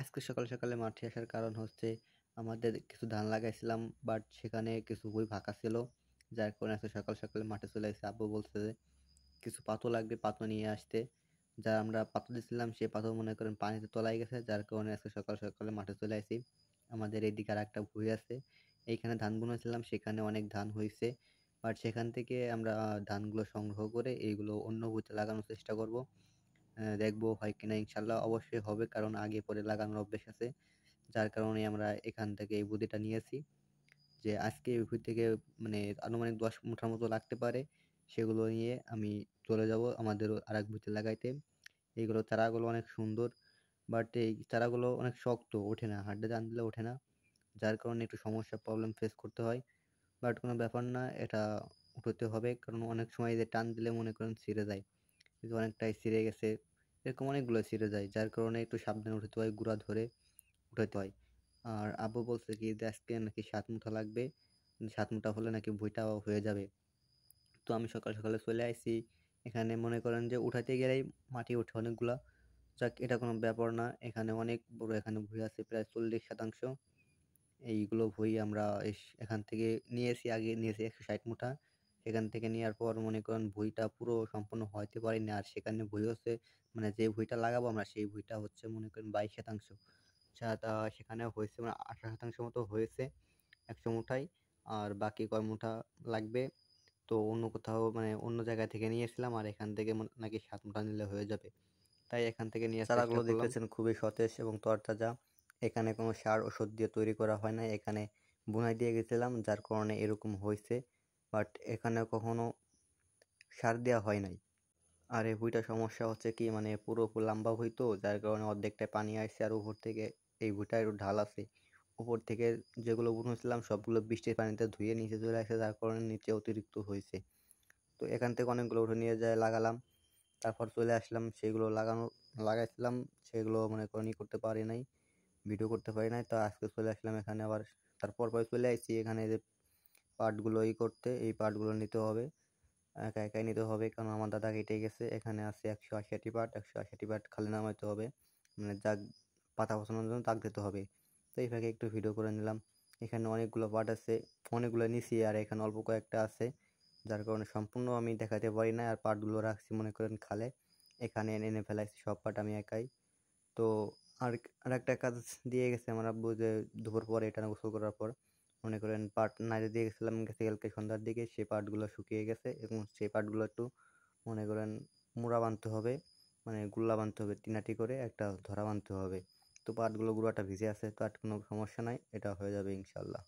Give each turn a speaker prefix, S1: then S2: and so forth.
S1: আজকে সকাল সকালে মাঠে আসার কারণ হচ্ছে আমাদের কিছু ধান লাগাইছিলাম, বাট সেখানে কিছু ভুঁই ফাঁকা ছিল, যার কারণে আজকে সকাল সকালে মাঠে চলে এসেছি। আব্বু বলছে যে কিছু পাতো লাগবে, পাতো নিয়ে আসতে। যা আমরা পাতো দিছিলাম সেই পাতো মনে করেন পানিতে তলায় গেছে, যার কারণে আজকে সকাল সকালে মাঠে চলে আসি। আমাদের এইদিকে আর একটা ভুঁই আছে, এইখানে ধান বুনেছিলাম, সেখানে অনেক ধান হয়েছে। বাট সেখান থেকে আমরা ধানগুলো সংগ্রহ করে এইগুলো অন্য ভুঁইতে লাগানোর চেষ্টা করব। দেখবো হয় কিনা, ইনশাল্লাহ অবশ্যই হবে, কারণ আগে পরে লাগানোর অভ্যেস আছে। যার কারণে আমরা এখান থেকে এই বুদ্ধিটা নিয়েছি যে আজকে এই ভুঁই থেকে মানে আনুমানিক 10 মুঠার মতো লাগতে পারে। সেগুলো নিয়ে আমি চলে যাব আমাদের আরেক ভুঁইতে লাগাইতে। এইগুলো চারাগুলো অনেক সুন্দর, বাট এই চারাগুলো অনেক শক্ত, ওঠে না, হাতে টান দিলে ওঠে না। যার কারণে একটু সমস্যা, প্রবলেম ফেস করতে হয়। বাট কোনো ব্যাপার না, এটা উঠাতে হবে, কারণ অনেক সময় যে টান দিলে মনে করেন ছিঁড়ে যায়। কিন্তু অনেকটাই ছিঁড়ে গেছে, এরকম অনেকগুলো ছিঁড়ে যায়, যার কারণে একটু সাবধানে উঠাতে হয়, গুঁড়া ধরে উঠাতে হয়। আর আব্বু বলছে কি যে আজকে নাকি 7 মুঠা লাগবে, 7 মুঠা হলে নাকি ভুঁইটাও হয়ে যাবে। তো আমি সকাল সকালে চলে আইছি। এখানে মনে করেন যে উঠাতে গেলেই মাটি ওঠে অনেকগুলা। যাক, এটা কোনো ব্যাপার না, এখানে অনেক বড় এখানে ভুঁই আছে প্রায় 40% এইগুলো ভুঁই আমরা এখান থেকে নিয়েছি, আগে নিয়েছি 160 মুঠা। সেখান থেকে নেওয়ার পর মনে করেন ভুঁইটা পুরো সম্পূর্ণ হইতে পারিনি, আর সেখানে ভুঁই হচ্ছে মানে যে ভুঁইটা লাগাবো আমরা সেই ভুঁইটা হচ্ছে মনে করেন 22%। সেখানে হয়েছে মানে 18% মতো হয়েছে 100 মুঠায়। আর বাকি কয় মুঠা লাগবে তো অন্য কোথাও মানে অন্য জায়গা থেকে নিয়েছিলাম, আর এখান থেকে নাকি 7 মুঠা নিলে হয়ে যাবে। তাই এখান থেকে নিয়ে চারাগুলো দেখতেছেন খুবই সতেজ এবং তরতাজা। এখানে কোনো সার ওষুধ দিয়ে তৈরি করা হয় না, এখানে বুনাই দিয়ে গেছিলাম, যার কারণে এরকম হয়েছে। বাট এখানে কখনো সার দেওয়া হয় নাই। আর এই ভুঁইটা সমস্যা হচ্ছে কি মানে পুরো লম্বা ভুঁই তো, যার কারণে অর্ধেকটায় পানি আসছে, আর উপর থেকে এই ভুঁইটা একটু ঢাল আছে। উপর থেকে যেগুলো বুনেছিলাম সবগুলো বৃষ্টির পানিতে ধুয়ে নিচে চলে আসে, যার কারণে নিচে অতিরিক্ত হয়েছে। তো এখান থেকে অনেকগুলো উঠে নিয়ে যায় লাগালাম, তারপর চলে আসলাম সেগুলো লাগাইছিলাম, সেগুলো মনে করেন করতে পারি নাই, ভিডিও করতে পারি নাই। তো আজকে চলে আসলাম এখানে আবার, তারপর পরে চলে আসছি এখানে যে পার্টগুলো করতে, এই পার্টগুলো নিতে হবে, একা একাই নিতে হবে, কারণ আমার দাদা কেটে গেছে। এখানে আছে 180টি পার্ট, 180টি পার্ট খালি নামাইতে হবে, মানে দাগ পাতা বসানোর জন্য দাগ দিতে হবে। তো এই ফাঁকে একটু ভিডিও করে নিলাম। এখানে অনেকগুলো পার্ট আছে, অনেকগুলো নিছি, আর এখানে অল্প কয়েকটা আছে, যার কারণে সম্পূর্ণ আমি দেখাতে পারি না। আর পার্টগুলো রাখছি মনে করেন খালে, এখানে এনে ফেলাইছি সব পার্ট আমি একাই। তো আর আরেকটা কাজ দিয়ে গেছে আমার আব্বু, যে দুপুর পরে এটা গোসল করার পর মনে করেন পাট নাড়ে দিয়ে গেছিলাম কালকে সন্ধ্যার দিকে, সেই পাটগুলো শুকিয়ে গেছে এবং সেই পাটগুলো একটু মনে করেন মুড়া বাঁধতে হবে, মানে গুল্লা বাঁধতে হবে, টিনাটি করে একটা ধরা বাঁধতে হবে। তো পাটগুলো গুঁড়াটা ভিজে আছে, তো আর কোনো সমস্যা নাই, এটা হয়ে যাবে ইনশাল্লাহ।